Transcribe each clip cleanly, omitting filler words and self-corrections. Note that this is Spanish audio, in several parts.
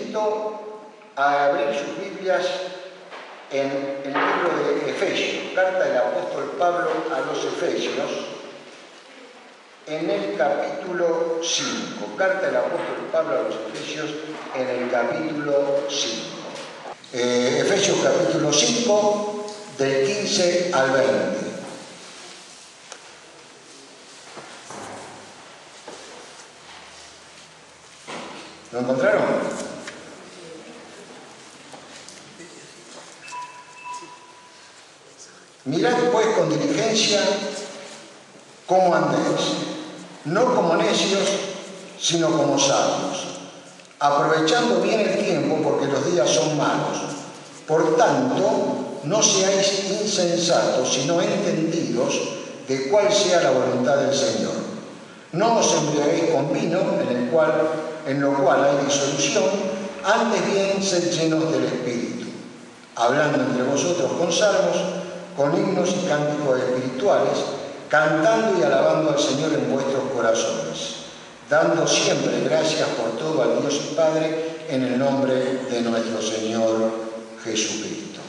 invito a abrir sus Biblias en el libro de Efesios, carta del apóstol Pablo a los Efesios, en el capítulo 5. Carta del apóstol Pablo a los Efesios en el capítulo 5. Efesios capítulo 5, del 15 al 20. ¿Lo encontraron? Mirad pues con diligencia cómo andéis, no como necios, sino como sabios, aprovechando bien el tiempo porque los días son malos. Por tanto, no seáis insensatos, sino entendidos de cuál sea la voluntad del Señor. No os embriaguéis con vino, en lo cual hay disolución, antes bien sed llenos del Espíritu, hablando entre vosotros con salmos, con himnos y cánticos espirituales, cantando y alabando al Señor en vuestros corazones, dando siempre gracias por todo al Dios y Padre, en el nombre de nuestro Señor Jesucristo.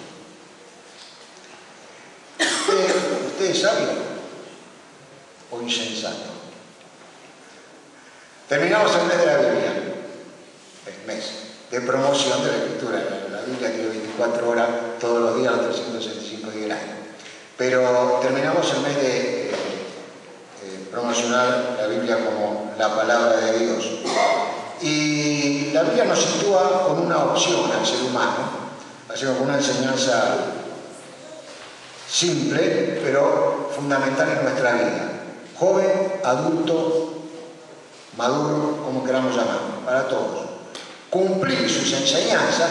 ¿Usted es sabio o insensato? Terminamos el mes de la Biblia, el mes de promoción de la Escritura. La Biblia tiene 24 horas todos los días, los 365 días del año. Pero terminamos el mes de promocionar la Biblia como la palabra de Dios. Y la Biblia nos sitúa con una opción al ser humano, hacemos una enseñanza simple, pero fundamental en nuestra vida. Joven, adulto, maduro, como queramos llamarlo, para todos. Cumplir sus enseñanzas,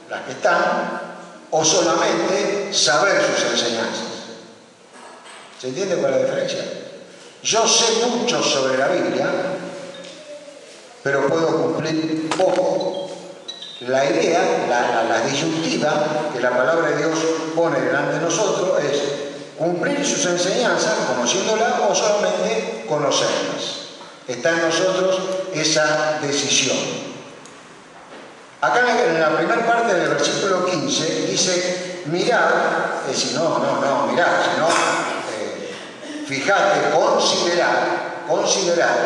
las que están, o solamente saber sus enseñanzas. ¿Se entiende cuál es la diferencia? Yo sé mucho sobre la Biblia, pero puedo cumplir poco. La idea, la disyuntiva que la palabra de Dios pone delante de nosotros es cumplir sus enseñanzas conociéndolas o solamente conocerlas. Está en nosotros esa decisión. Acá en la primera parte del versículo 15 dice, mirad, es decir, mirad, sino fijate, considerad,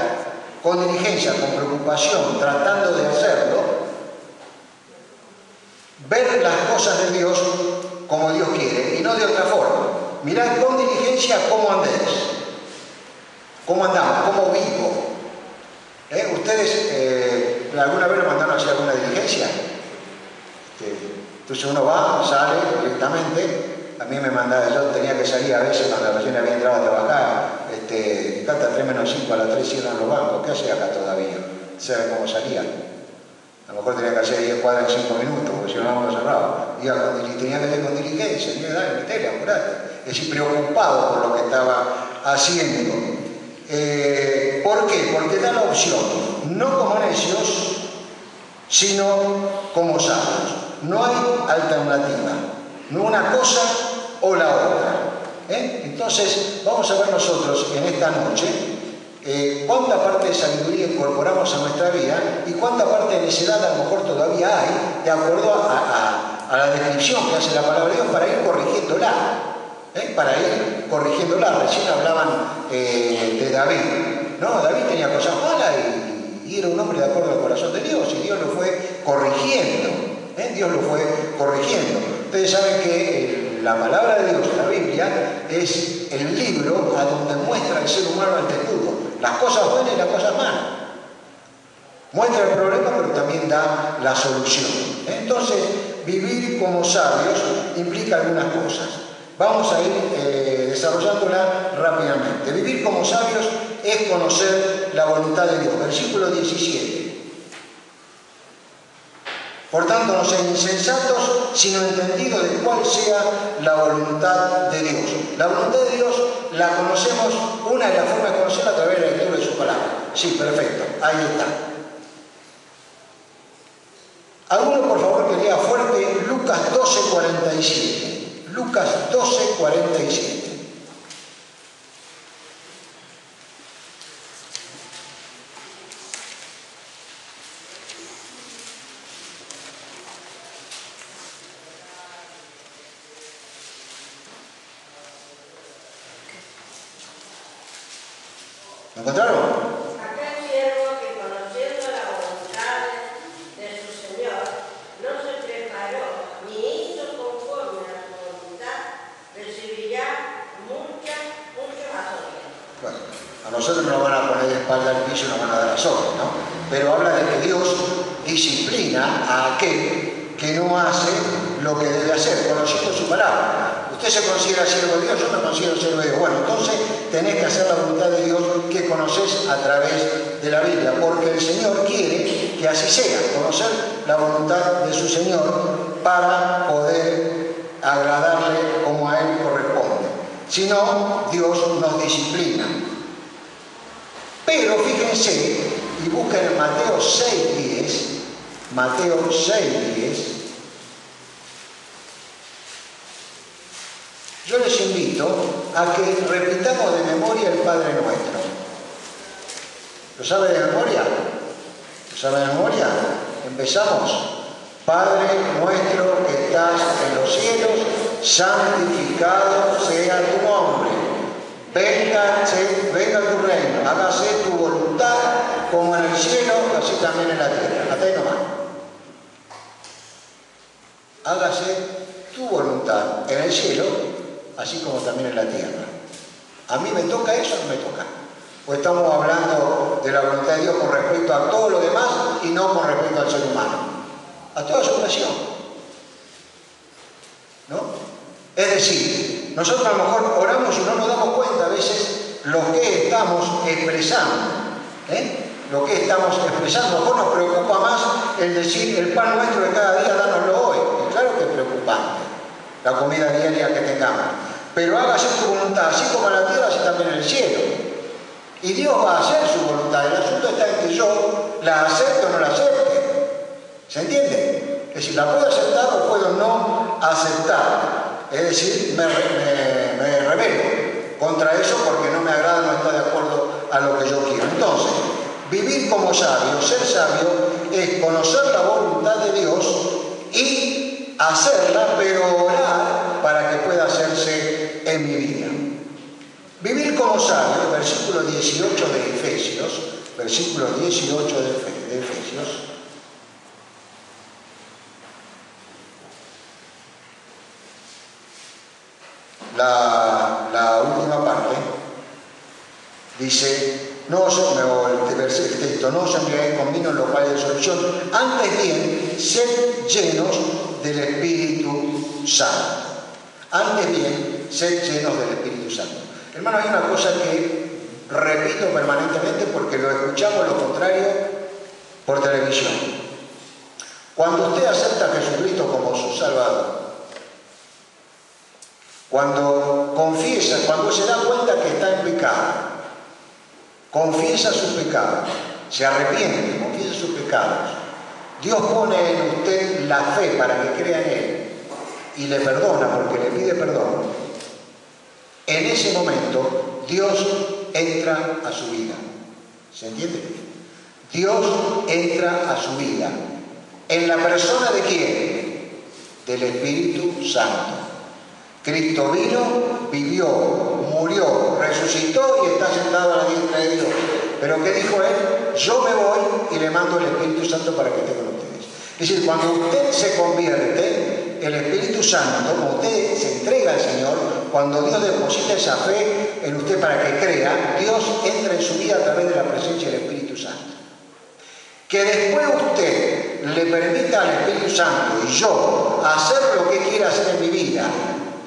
con diligencia, con preocupación, tratando de hacerlo, ver las cosas de Dios como Dios quiere y no de otra forma. Mirad con diligencia cómo andéis, cómo andamos, cómo vivo. ¿Ustedes alguna vez lo mandaron a hacer alguna diligencia? Entonces uno va, sale directamente. A mí me mandaba, yo tenía que salir a veces cuando recién había entrado a trabajar. Acá hasta 3 menos 5, a las 3 cierran los bancos. ¿Qué hacía acá todavía? ¿Saben cómo salía? A lo mejor tenía que hacer 10 cuadras en 5 minutos, porque si no, no lo cerraba. Tenía que ir con diligencia, tenía que darle, metele, apurate. Es decir, preocupado por lo que estaba haciendo. ¿Por qué? Porque da la opción, no como necios, sino como sabios. No hay alternativa, no una cosa o la otra. Entonces, vamos a ver nosotros en esta noche cuánta parte de sabiduría incorporamos a nuestra vida y cuánta parte de necedad a lo mejor todavía hay, de acuerdo a la descripción que hace la palabra de Dios, para ir corrigiéndola. Recién hablaban de David, ¿no? David tenía cosas malas y era un hombre de acuerdo al corazón de Dios, y Dios lo fue corrigiendo. Ustedes saben que la palabra de Dios, la Biblia, es el libro a donde muestra el ser humano al desnudo, las cosas buenas y las cosas malas. Muestra el problema, pero también da la solución. Entonces, vivir como sabios implica algunas cosas. Vamos a ir desarrollándola rápidamente. Vivir como sabios es conocer la voluntad de Dios. Versículo 17. Por tanto, no sean insensatos, sino entendidos de cuál sea la voluntad de Dios. La voluntad de Dios la conocemos, una de las formas de conocerla a través de la lectura de su palabra. Sí, perfecto, ahí está. ¿Alguno, por favor, que lea fuerte Lucas 12:47? Lucas 12:47. encontraron? Aquel siervo que conociendo la voluntad de su Señor no se preparó ni hizo conforme a su voluntad, recibirá mucho azotes. Bueno, a nosotros nos van a poner de espalda al piso y nos van a dar azotes, ¿no? Pero habla de que Dios disciplina a aquel que no hace lo que debe hacer, conociendo su palabra. Usted se considera siervo de Dios, yo me considero siervo de Dios. Bueno, entonces tenés que hacer la voluntad de Dios que conoces a través de la Biblia, porque el Señor quiere que así sea, conocer la voluntad de su Señor para poder agradarle como a Él corresponde. Si no, Dios nos disciplina. Pero fíjense, y busquen en Mateo 6:10, Mateo 6:10, yo les invito a que repitamos de memoria el Padre Nuestro. ¿Lo sabe de memoria? ¿Lo sabe de memoria? Empezamos. Padre nuestro que estás en los cielos, santificado sea tu nombre. Venga tu reino, hágase tu voluntad como en el cielo, así también en la tierra. Hasta ahí nomás. Hágase tu voluntad en el cielo, así como también en la tierra. ¿A mí me toca eso o no me toca? O estamos hablando de la voluntad de Dios con respecto a todo lo demás y no con respecto al ser humano. A toda su creación. ¿No? Es decir, nosotros a lo mejor oramos y no nos damos cuenta a veces lo que estamos expresando. Lo que estamos expresando. A lo mejor nos preocupa más el decir el pan nuestro de cada día, dánoslo hoy. Y claro que es preocupante la comida diaria que tengamos. Pero hágase tu voluntad, así como en la tierra, así también en el cielo. Y Dios va a hacer su voluntad. El asunto está en que yo la acepte o no la acepte. ¿Se entiende? Es decir, la puedo aceptar o puedo no aceptar. Es decir, me rebelo contra eso porque no me agrada, no está de acuerdo a lo que yo quiero. Entonces, vivir como sabio, ser sabio, es conocer la voluntad de Dios y hacerla, pero orar para que pueda hacerse en mi vida. Vivir como sabio, versículo 18 de Efesios, versículo 18 de Efesios, la última parte, dice, el texto, no os embriaguéis con vino en lo cual hay disolución, antes bien, sed llenos del Espíritu Santo. Antes bien, sed llenos del Espíritu Santo. Hermano, hay una cosa que repito permanentemente porque lo escuchamos lo contrario por televisión. Cuando usted acepta a Jesucristo como su Salvador, cuando confiesa, cuando se da cuenta que está en pecado, confiesa sus pecados, se arrepiente, confiesa sus pecados, Dios pone en usted la fe para que crea en Él y le perdona porque le pide perdón. En ese momento Dios entra a su vida. ¿Se entiende? Dios entra a su vida. ¿En la persona de quién? Del Espíritu Santo. Cristo vino, vivió, murió, resucitó y está sentado a la diestra de Dios. Pero ¿qué dijo Él? Yo me voy y le mando el Espíritu Santo para que esté con ustedes. Es decir, cuando usted se convierte, el Espíritu Santo, cuando usted se entrega al Señor, cuando Dios deposita esa fe en usted para que crea, Dios entra en su vida a través de la presencia del Espíritu Santo. Que después usted le permita al Espíritu Santo y yo hacer lo que quiera hacer en mi vida,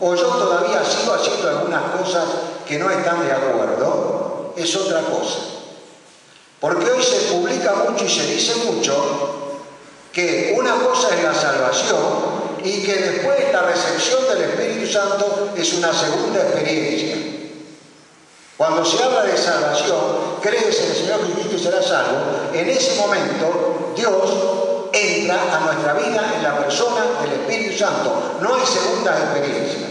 o yo todavía sigo haciendo algunas cosas que no están de acuerdo, es otra cosa. Porque hoy se publica mucho y se dice mucho que una cosa es la salvación y que después la recepción del Espíritu Santo es una segunda experiencia. Cuando se habla de salvación, crees en el Señor Jesucristo y serás salvo, en ese momento Dios entra a nuestra vida en la persona del Espíritu Santo. No hay segunda experiencia.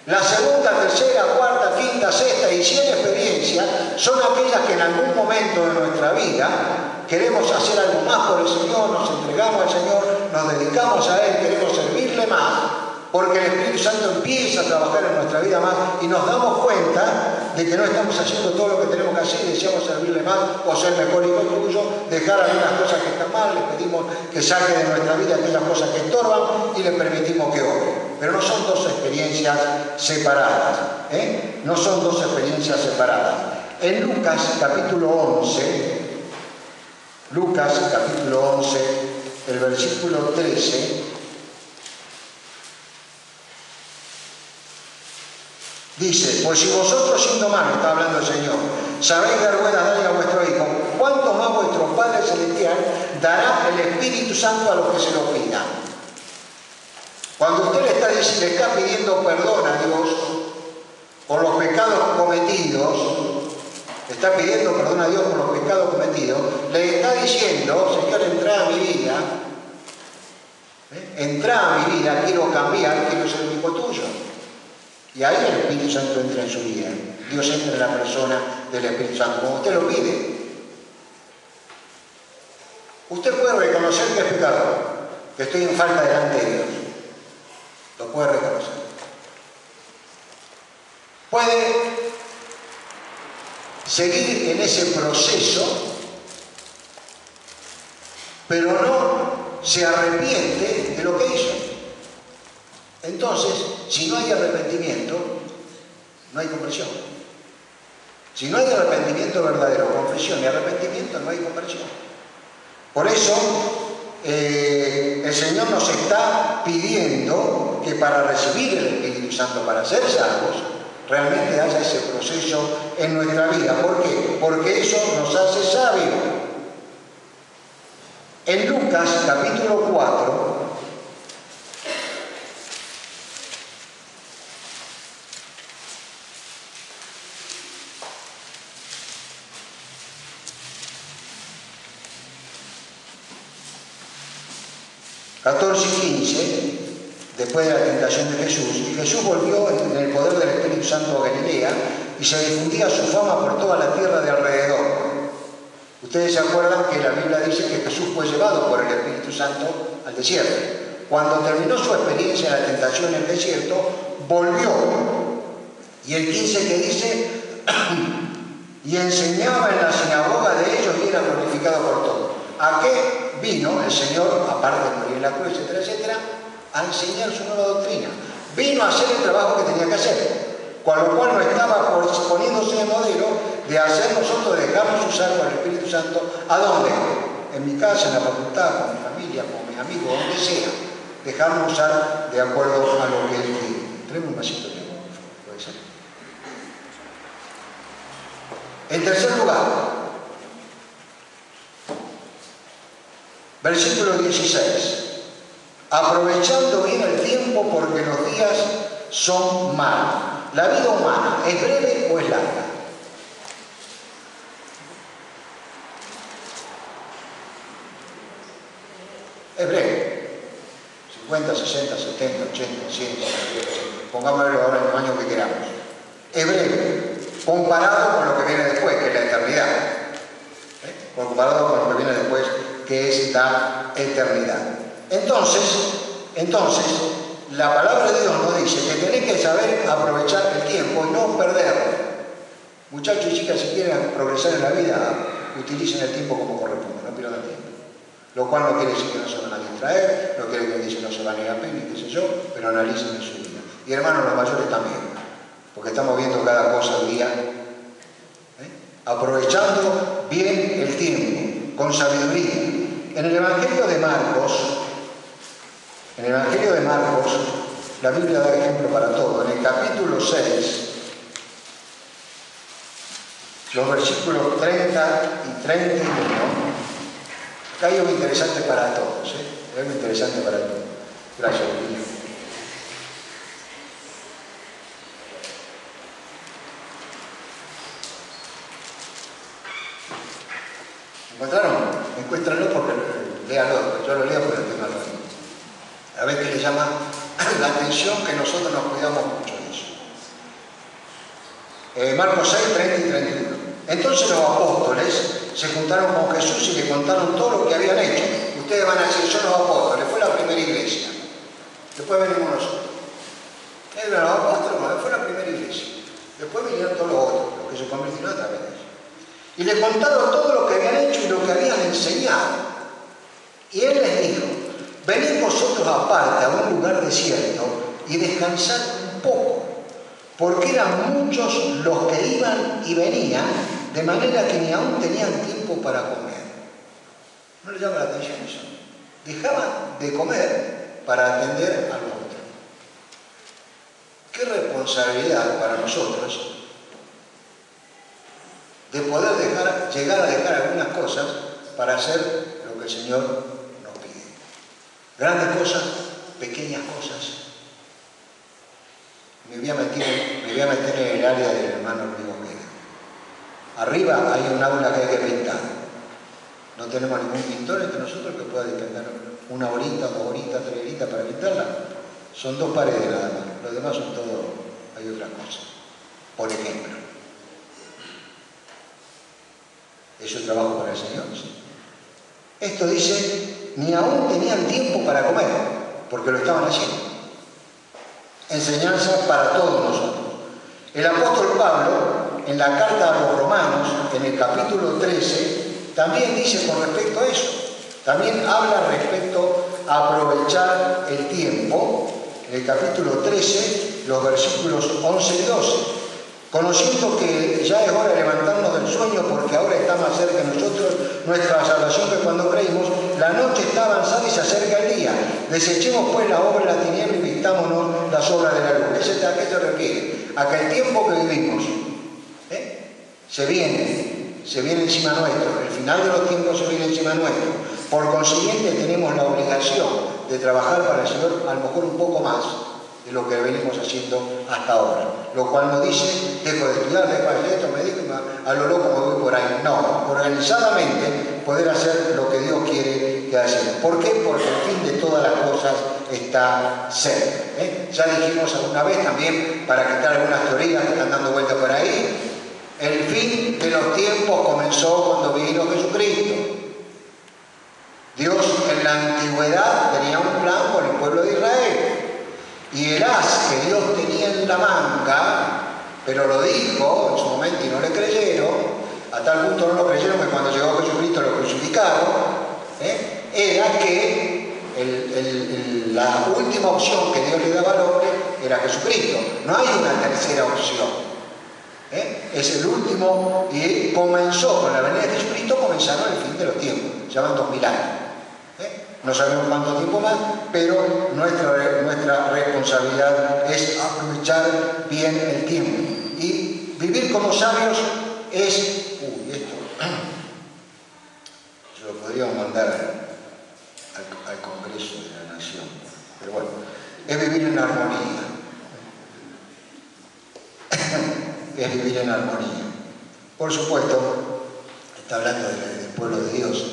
La segunda, tercera, cuarta, quinta, sexta y 100 experiencias son aquellas que en algún momento de nuestra vida queremos hacer algo más por el Señor, nos entregamos al Señor, nos dedicamos a Él, queremos servirle más porque el Espíritu Santo empieza a trabajar en nuestra vida más y nos damos cuenta de que no estamos haciendo todo lo que tenemos que hacer y deseamos servirle más o ser mejor hijo tuyo, dejar algunas cosas que están mal, le pedimos que saque de nuestra vida aquellas cosas que estorban y le permitimos que obre. Pero no son dos experiencias separadas, no son dos experiencias separadas. En Lucas capítulo 11, el versículo 13, dice, pues si vosotros siendo malos, está hablando el Señor, sabéis dar buenas dádivas a vuestro Hijo, ¿cuánto más vuestro Padre Celestial dará el Espíritu Santo a los que se lo pidan? Cuando usted le está pidiendo perdón a Dios por los pecados cometidos, le está pidiendo perdón a Dios por los pecados cometidos, le está diciendo, Señor, entra a mi vida, entra a mi vida, quiero cambiar, quiero ser un hijo tuyo. Y ahí el Espíritu Santo entra en su vida. Dios entra en la persona del Espíritu Santo, como usted lo pide. Usted puede reconocer que es pecador, que estoy en falta delante de Dios. Lo puede reconocer. Puede seguir en ese proceso, pero no se arrepiente de lo que hizo. Entonces, si no hay arrepentimiento, no hay conversión. Si no hay arrepentimiento verdadero, confesión y arrepentimiento, no hay conversión. Por eso, el Señor nos está pidiendo que para recibir el Espíritu Santo, para ser salvos, realmente haya ese proceso en nuestra vida. ¿Por qué? Porque eso nos hace sabios. En Lucas capítulo 4, ...14 y 15... después de la tentación de Jesús, y Jesús volvió en el poder del Espíritu Santo a Galilea y se difundía su fama por toda la tierra de alrededor. Ustedes se acuerdan que la Biblia dice que Jesús fue llevado por el Espíritu Santo al desierto. Cuando terminó su experiencia en la tentación en el desierto, volvió. Y el 15 que dice, y enseñaba en la sinagoga de ellos y era glorificado por todos. ¿A qué vino el Señor, aparte de morir en la cruz, etcétera, etcétera? A enseñar su nueva doctrina. Vino a hacer el trabajo que tenía que hacer, con lo cual no estaba poniéndose de modelo de hacer nosotros, de dejarnos usar por el Espíritu Santo. ¿A dónde? En mi casa, en la facultad, con mi familia, con mis amigos, donde sea. Dejarnos usar de acuerdo a lo que Él quiere. Tráeme un vasito de agua, por favor. ¿Puede ser? En tercer lugar, versículo 16. Aprovechando bien el tiempo porque los días son malos. ¿La vida humana es breve o es larga? Es breve. 50, 60, 70, 80, 100, pongámoslo ahora en los años que queramos. Es breve, comparado con lo que viene después, que es la eternidad. Comparado con lo que viene después, que es la eternidad. Entonces, la palabra de Dios nos dice que tenés que saber aprovechar el tiempo y no perderlo. Muchachos y chicas, si quieren progresar en la vida, utilicen el tiempo como corresponde, no pierdan tiempo. Lo cual no quiere decir que no se van a distraer, no quiere decir que no se van a ir a pena, qué sé yo, pero analicen en su vida. Y hermanos, los mayores también, porque estamos viendo cada cosa al día. Aprovechando bien el tiempo, con sabiduría. En el Evangelio de Marcos, la Biblia da ejemplo para todo. En el capítulo 6, los versículos 30 y 31, acá hay algo interesante para todos, Hay algo interesante para todos. Gracias, Dios. ¿Encontraron? Encuéntranlo porque léalo, yo lo leo pero tengo algo. A ver qué le llama la atención que nosotros nos cuidamos mucho de eso. Marcos 6, 30 y 31. Entonces los apóstoles se juntaron con Jesús y le contaron todo lo que habían hecho. Ustedes van a decir, son los apóstoles, fue la primera iglesia. Después venimos nosotros. Eran los apóstoles, fue la primera iglesia. Después vinieron todos los otros, los que se convirtieron a través de ellos. Y le contaron todo lo que habían hecho y lo que habían enseñado. Y él les dijo: venid vosotros aparte a un lugar desierto y descansad un poco, porque eran muchos los que iban y venían, de manera que ni aún tenían tiempo para comer. ¿No les llama la atención eso? Dejaban de comer para atender a los otros. Qué responsabilidad para nosotros de poder llegar a dejar algunas cosas para hacer lo que el Señor nos pide. Grandes cosas, pequeñas cosas. Me voy a meter en el área del hermano Luis Ojeda. Arriba hay un aula que hay que pintar. No tenemos ningún pintor entre nosotros que pueda despender una horita, 2 horitas, 3 horitas para pintarla. Son 2 paredes nada más. Los demás son todo, hay otras cosas. Por ejemplo. ¿Es un trabajo para el Señor? Sí. Esto dice, ni aún tenían tiempo para comer, porque lo estaban haciendo. Enseñanza para todos nosotros. El apóstol Pablo, en la carta a los Romanos, en el capítulo 13, también dice con respecto a eso. También habla respecto a aprovechar el tiempo. En el capítulo 13, los versículos 11 y 12. Conociendo que ya es hora de levantarnos del sueño, porque ahora está más cerca de nosotros nuestra salvación que cuando creímos, la noche está avanzada y se acerca el día. Desechemos pues la obra de la tiniebla y vistámonos las obras de la luz. ¿A qué se refiere? A que el tiempo que vivimos se viene encima nuestro. El final de los tiempos se viene encima nuestro. Por consiguiente tenemos la obligación de trabajar para el Señor a lo mejor un poco más de lo que venimos haciendo hasta ahora. Lo cual no dice, dejo de estudiar, dejo de hacer esto, me digo, a lo loco me voy por ahí. No, organizadamente poder hacer lo que Dios quiere que hacemos. ¿Por qué? Porque el fin de todas las cosas está cerca. Ya dijimos alguna vez también, para quitar algunas teorías que están dando vueltas por ahí, el fin de los tiempos comenzó cuando vino Jesucristo. Dios en la antigüedad tenía un plan con el pueblo de Israel. Y el as que Dios tenía en la manga, pero lo dijo en su momento y no le creyeron, a tal punto no lo creyeron que cuando llegó Jesucristo lo crucificaron, era que la última opción que Dios le daba al hombre era Jesucristo. No hay una tercera opción. Es el último, y comenzó con la venida de Jesucristo, comenzaron el fin de los tiempos. Llevan 2000 años. No sabemos cuánto tiempo más, pero nuestra responsabilidad es aprovechar bien el tiempo. Y vivir como sabios es... esto se lo podríamos mandar al Congreso de la Nación, pero bueno, es vivir en armonía. Es vivir en armonía. Por supuesto, está hablando del pueblo de Dios,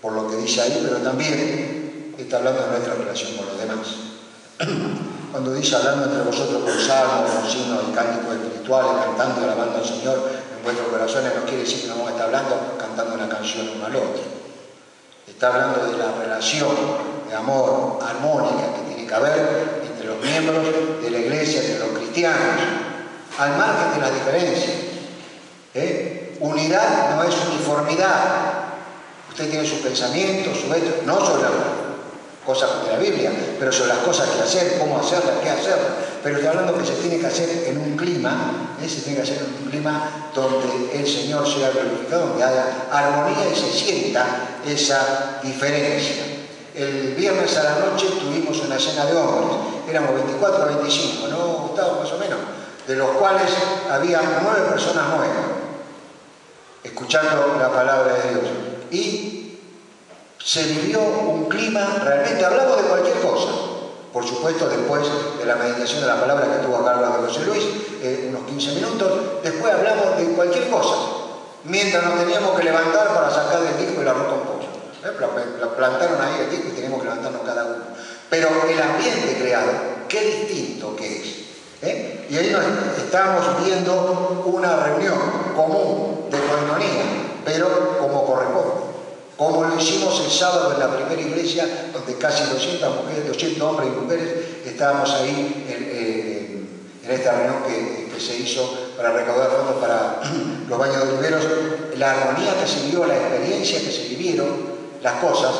por lo que dice ahí, pero también está hablando de nuestra relación con los demás. Cuando dice hablando entre vosotros con salmos, con signos y cánticos espirituales, cantando y alabando al Señor en vuestros corazones, no quiere decir que no vamos a estar hablando cantando una canción uno al otro. Está hablando de la relación de amor armónica que tiene que haber entre los miembros de la iglesia, entre los cristianos, al margen de las diferencias. Unidad no es uniformidad. Usted tiene sus pensamientos, su hecho, no sobre las cosas de la Biblia, pero sobre las cosas que hacer, cómo hacerlas, qué hacerlas. Pero está hablando que se tiene que hacer en un clima, se tiene que hacer en un clima donde el Señor sea glorificado, donde haya armonía y se sienta esa diferencia. El viernes a la noche tuvimos una cena de hombres, éramos 24 o 25, ¿no, Gustavo? Más o menos, de los cuales había 9 personas nuevas, escuchando la palabra de Dios. Y se vivió un clima, realmente hablamos de cualquier cosa. Por supuesto, después de la meditación de la palabra que tuvo acá hablando José Luis, unos 15 minutos, después hablamos de cualquier cosa. Mientras nos teníamos que levantar para sacar del disco el arroz con pollo. La plantaron ahí el disco y teníamos que levantarnos cada uno. Pero el ambiente creado, qué distinto que es. Y ahí nos estábamos viendo una reunión común de coinonía, pero como corresponde. Como lo hicimos el sábado en la primera iglesia, donde casi 200 hombres y mujeres estábamos ahí en esta reunión que se hizo para recaudar fondos para los baños de oliveros, la armonía que se vivió, la experiencia que se vivieron, las cosas,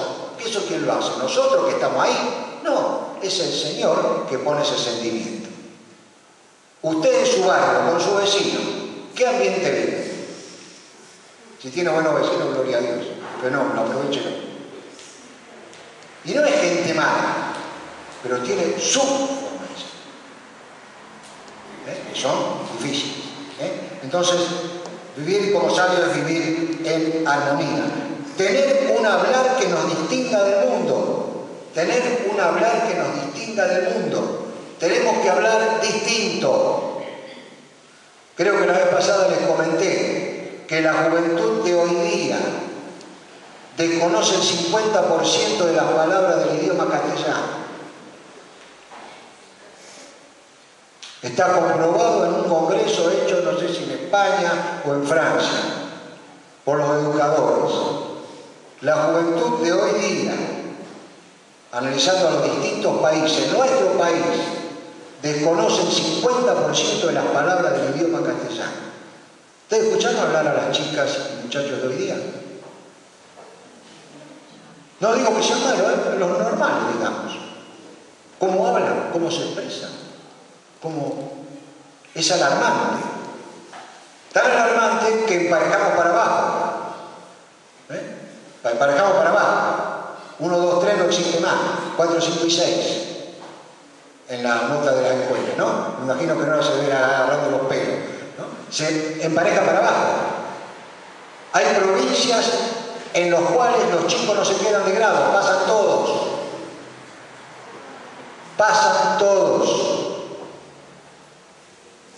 ¿eso quién lo hace? ¿Nosotros que estamos ahí? No, es el Señor que pone ese sentimiento. Usted en su barrio, con su vecino, ¿qué ambiente vive? Si tiene buenos vecinos, gloria a Dios, pero no aprovechen. Y no es gente mala, pero tiene su forma de ser, que son difíciles. Entonces, vivir como sabio es vivir en armonía. Tener un hablar que nos distinga del mundo. Tener un hablar que nos distinga del mundo. Tenemos que hablar distinto. Creo que la vez pasada les comenté que la juventud de hoy día desconoce el 50% de las palabras del idioma castellano. Está comprobado en un congreso hecho, no sé si en España o en Francia, por los educadores. La juventud de hoy día, analizando a los distintos países, nuestro país, desconoce el 50% de las palabras del idioma castellano. ¿Ustedes escucharon hablar a las chicas y muchachos de hoy día? No digo que sea malo, los normales, digamos. ¿Cómo hablan? ¿Cómo se expresan? ¿Cómo? Es alarmante. Tan alarmante que emparejamos para abajo. Emparejamos para abajo. 1, 2, 3 no existe más. 4, 5 y 6. En la nota de la escuela, ¿no? Me imagino que no se deben agarrando los pelos, ¿no? Se empareja para abajo. Hay provincias en los cuales los chicos no se quedan de grado, pasan todos. Pasan todos.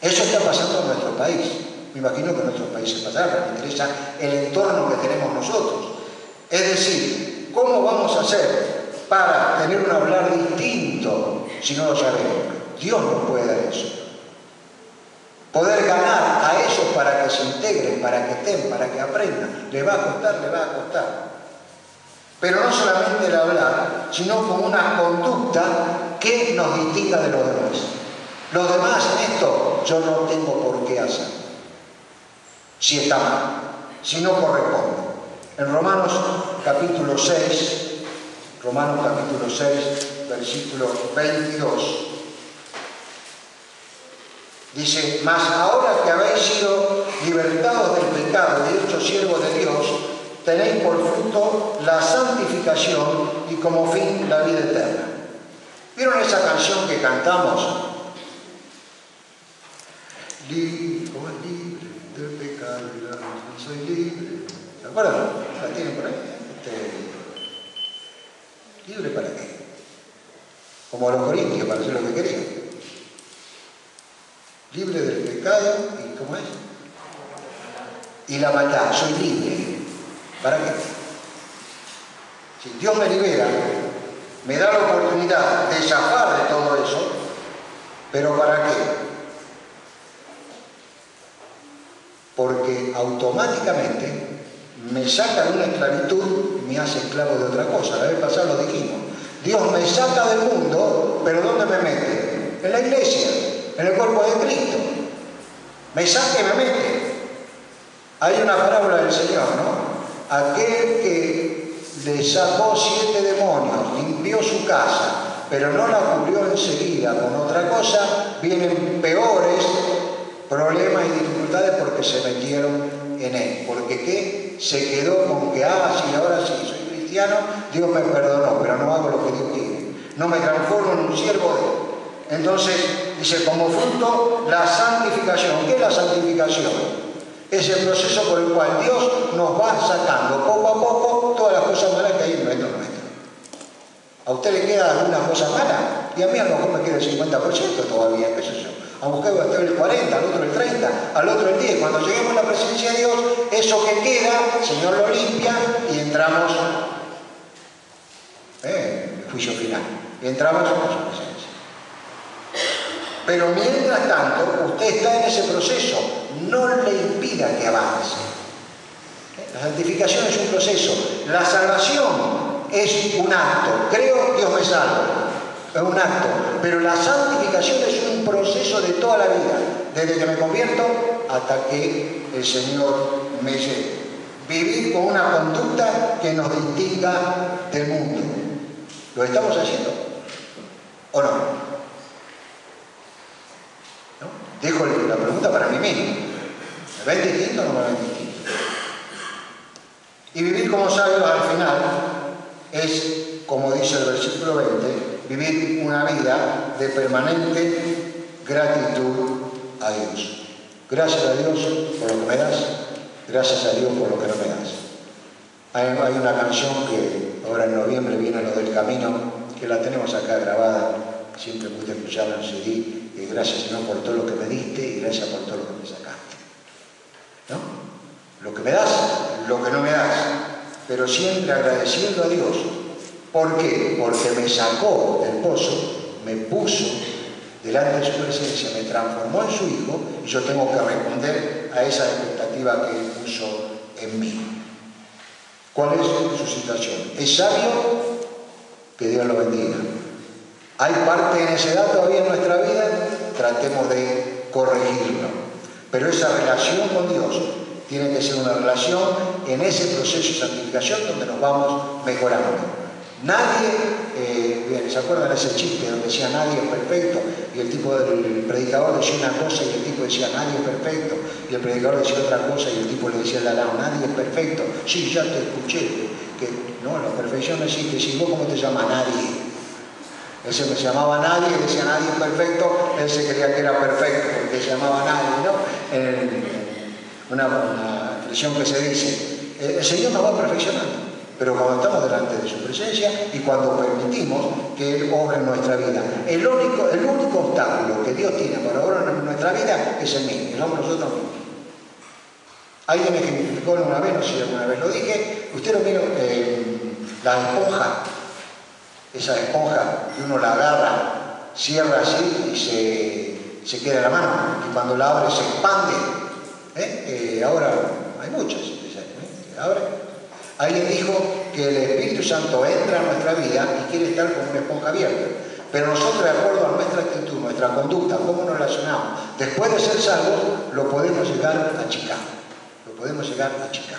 Eso está pasando en nuestro país. Me imagino que en nuestros países pasará, me interesa el entorno que tenemos nosotros. Es decir, ¿cómo vamos a hacer para tener un hablar distinto si no lo sabemos? Dios nos puede dar eso. Poder ganar a esos para que se integren, para que estén, para que aprendan. Les va a costar, les va a costar. Pero no solamente el hablar, sino con una conducta que nos distinga de los demás. Los demás en esto yo no tengo por qué hacer. Si está mal, si no corresponde. En Romanos capítulo 6, versículo 22, dice: mas ahora que habéis sido libertados del pecado y hechos siervos de Dios, tenéis por fruto la santificación y como fin la vida eterna. ¿Vieron esa canción que cantamos? Libre del pecado y la razón, soy libre. ¿Se acuerdan? ¿La tienen por ahí? ¿Libre para qué? Como a los corintios, para hacer lo que querían. Libre del pecado y ¿cómo es? Y la maldad, soy libre. ¿Para qué? Si Dios me libera, me da la oportunidad de zafar de todo eso, pero ¿para qué? Porque automáticamente me saca de una esclavitud y me hace esclavo de otra cosa. La vez pasada lo dijimos. Dios me saca del mundo, pero ¿dónde me mete? En la iglesia, en el cuerpo de Cristo. Me saca y me mete. Hay una parábola del Señor, ¿no? Aquel que le sacó 7 demonios, limpió su casa, pero no la cubrió enseguida con otra cosa, vienen peores problemas y dificultades porque se metieron en él. Porque ¿qué? Se quedó con que, sí, ahora sí, soy cristiano, Dios me perdonó, pero no hago lo que Dios quiere. No me transformo en un siervo de él. Entonces, dice, como fruto, la santificación. ¿Qué es la santificación? Es el proceso por el cual Dios nos va sacando poco a poco todas las cosas malas que hay en nuestro. ¿A usted le queda alguna cosa mala? Y a mí a lo mejor me queda el 50% todavía, qué sé yo. A buscar el 40, al otro el 30, al otro el 10. Cuando lleguemos a la presencia de Dios, eso que queda, el Señor lo limpia y entramos en el juicio final. Y entramos en su presencia. Pero mientras tanto, usted está en ese proceso. No le impida que avance. La santificación es un proceso. La salvación es un acto. Creo, Dios me salva. es un acto, pero la santificación es un proceso de toda la vida, desde que me convierto hasta que el Señor me lleve. Vivir con una conducta que nos distinga del mundo. ¿Lo estamos haciendo? ¿O no? ¿No? Dejo la pregunta para mí mismo. ¿Me ven distinto o no me ven distinto? Y vivir como sabios al final es, como dice el versículo 20, vivir una vida de permanente gratitud a Dios. Gracias a Dios por lo que me das, gracias a Dios por lo que no me das. Hay una canción que ahora en noviembre viene, lo del camino, que la tenemos acá grabada, siempre pude escucharla en CD, y gracias Señor por todo lo que me diste y gracias por todo lo que me sacaste. ¿No? Lo que me das, lo que no me das, pero siempre agradeciendo a Dios. ¿Por qué? Porque me sacó del pozo, me puso delante de su presencia, me transformó en su hijo y yo tengo que responder a esa expectativa que él puso en mí. ¿Cuál es su situación? ¿Es sabio? Que Dios lo bendiga. ¿Hay parte de necedad todavía en nuestra vida? Tratemos de corregirlo. Pero esa relación con Dios tiene que ser una relación en ese proceso de santificación donde nos vamos mejorando. Nadie, ¿se acuerdan de ese chiste donde decía nadie es perfecto? Y el predicador decía una cosa y el tipo decía nadie es perfecto. Y el predicador decía otra cosa y el tipo le decía al lado, nadie es perfecto. Sí, ya te escuché. Que no, la perfección no existe. Si vos, ¿cómo te llamas? Nadie. Él se llamaba nadie y decía nadie es perfecto. Él se creía que era perfecto porque se llamaba nadie, ¿no? Una expresión que se dice, el Señor nos va perfeccionando. Pero cuando estamos delante de su presencia y cuando permitimos que Él obre en nuestra vida. El único obstáculo que Dios tiene para obrar en nuestra vida es el mismo, somos nosotros mismos. Alguien me ejemplificó una vez, no sé si alguna vez lo dije, usted lo vieron, la esponja, esa esponja que uno la agarra, cierra así y se queda en la mano, y cuando la abre se expande. Ahora hay muchas, abre. Alguien dijo que el Espíritu Santo entra en nuestra vida y quiere estar como una esponja abierta. Pero nosotros, de acuerdo a nuestra actitud, nuestra conducta, cómo nos relacionamos, después de ser salvos, lo podemos llegar a achicar. Lo podemos llegar a achicar.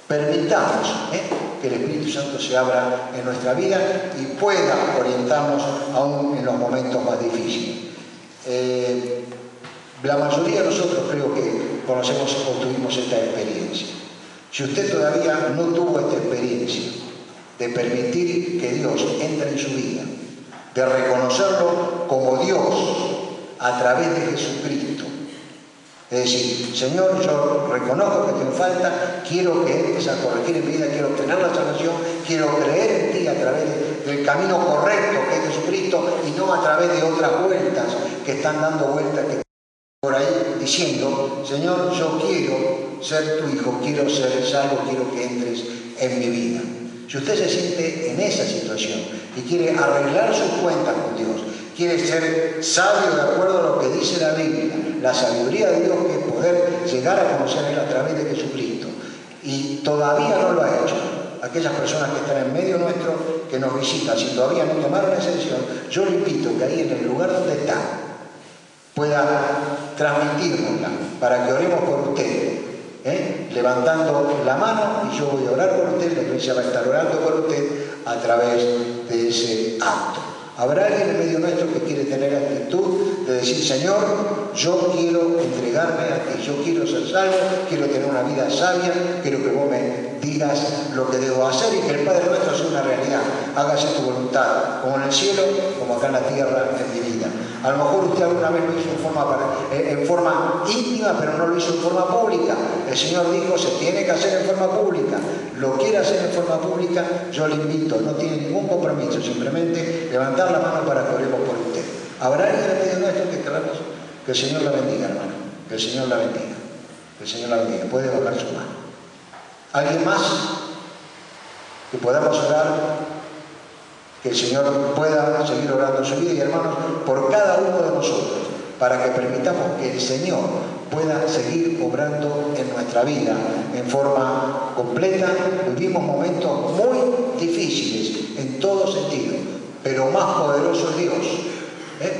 Permitamos que el Espíritu Santo se abra en nuestra vida y pueda orientarnos aún en los momentos más difíciles. La mayoría de nosotros creo que conocemos o tuvimos esta experiencia. Si usted todavía no tuvo esta experiencia de permitir que Dios entre en su vida, de reconocerlo como Dios a través de Jesucristo, es decir, Señor, yo reconozco que te falta, quiero que entres a corregir en mi vida, quiero obtener la salvación, quiero creer en ti a través del camino correcto que es Jesucristo y no a través de otras vueltas que están dando vueltas que por ahí diciendo, Señor, yo quiero ser tu hijo, quiero ser salvo, quiero que entres en mi vida. Si usted se siente en esa situación y quiere arreglar sus cuentas con Dios, quiere ser sabio de acuerdo a lo que dice la Biblia, la sabiduría de Dios que es poder llegar a conocer a Él a través de Jesucristo, y todavía no lo ha hecho, aquellas personas que están en medio nuestro, que nos visitan, si todavía no tomaron esa decisión, yo le invito que ahí en el lugar donde está, pueda transmitírnosla para que oremos por usted, levantando la mano, y yo voy a orar por usted, la iglesia va a estar orando por usted a través de ese acto. Habrá alguien en medio nuestro que quiere tener actitud de decir, Señor, yo quiero entregarme a ti, yo quiero ser salvo, quiero tener una vida sabia, quiero que vos me digas lo que debo hacer y que el Padre nuestro sea una realidad. Hágase tu voluntad, como en el cielo, como acá en la tierra, en mi vida. A lo mejor usted alguna vez lo hizo en forma íntima, pero no lo hizo en forma pública. El Señor dijo, se tiene que hacer en forma pública. Lo quiere hacer en forma pública, yo le invito, no tiene ningún compromiso, simplemente levantar la mano para que oremos por usted. Habrá alguien en medio nuestro que queramos que el Señor la bendiga, hermano. Que el Señor la bendiga. Que el Señor la bendiga. Puede bajar su mano. ¿Alguien más que podamos orar? Que el Señor pueda seguir orando en su vida, y hermanos, por cada uno de nosotros, para que permitamos que el Señor pueda seguir obrando en nuestra vida en forma completa. Vivimos momentos muy difíciles en todo sentido, pero más poderoso es Dios.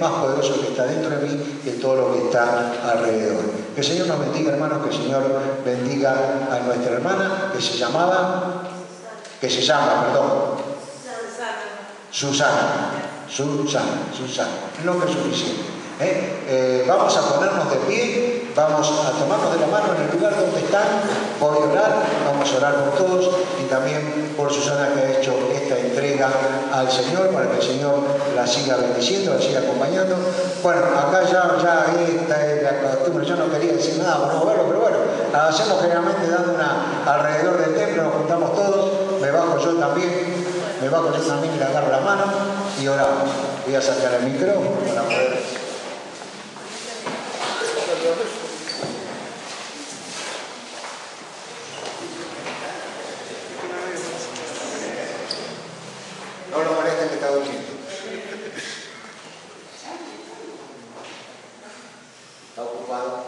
Más poderoso que está dentro de mí que todo lo que está alrededor. Que el Señor nos bendiga, hermanos, que el Señor bendiga a nuestra hermana que se llama, Susana. El nombre es suficiente. Vamos a ponernos de pie, vamos a tomarnos de la mano en el lugar donde están, voy a orar, vamos a orar por todos y también por Susana que ha hecho esta entrega al Señor para que el Señor la siga bendiciendo, la siga acompañando. Bueno, acá ya esta es la costumbre, yo no quería decir nada para no verlo, pero bueno, la hacemos generalmente dando alrededor del templo, nos juntamos todos, me bajo yo también y le agarro la mano y oramos. Voy a sacar el micrófono para poder... No lo molesten que está durmiendo. ¿Está ocupado?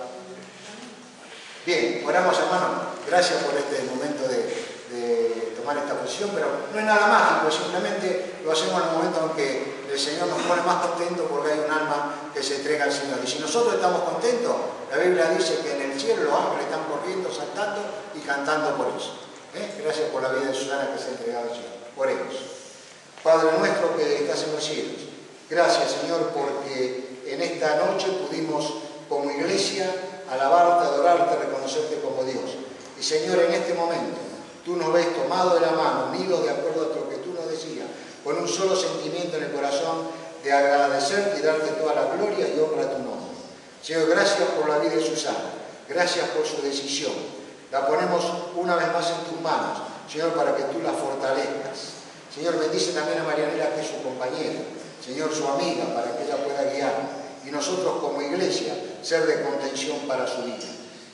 Bien, oramos, hermano. Gracias por este momento de tomar esta posición, pero no es nada mágico, simplemente lo hacemos en un momento en que el Señor nos pone más contentos porque hay un alma que se entrega al Señor. Y si nosotros estamos contentos, la Biblia dice que en el cielo los ángeles están corriendo, saltando y cantando por eso. Gracias por la vida de Susana que se ha entregado al Señor. Oremos. Padre nuestro que estás en los cielos, gracias, Señor, porque en esta noche pudimos como iglesia alabarte, adorarte, reconocerte como Dios. Y Señor, en este momento, tú nos ves tomado de la mano, unidos de acuerdo a lo que tú nos decías, con un solo sentimiento en el corazón de agradecerte y darte toda la gloria y honra a tu nombre. Señor, gracias por la vida de Susana, gracias por su decisión. La ponemos una vez más en tus manos, Señor, para que tú la fortalezcas. Señor, bendice también a Marianela, que es su compañera, Señor, su amiga, para que ella pueda guiar. Y nosotros como iglesia, ser de contención para su vida.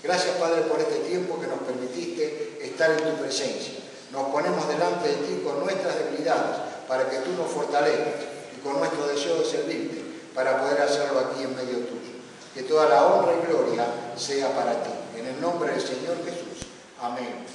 Gracias, Padre, por este tiempo que nos permitiste estar en tu presencia. Nos ponemos delante de ti con nuestras debilidades, para que tú nos fortalezcas, y con nuestro deseo de servirte, para poder hacerlo aquí en medio tuyo. Que toda la honra y gloria sea para ti. En el nombre del Señor Jesús. Amén.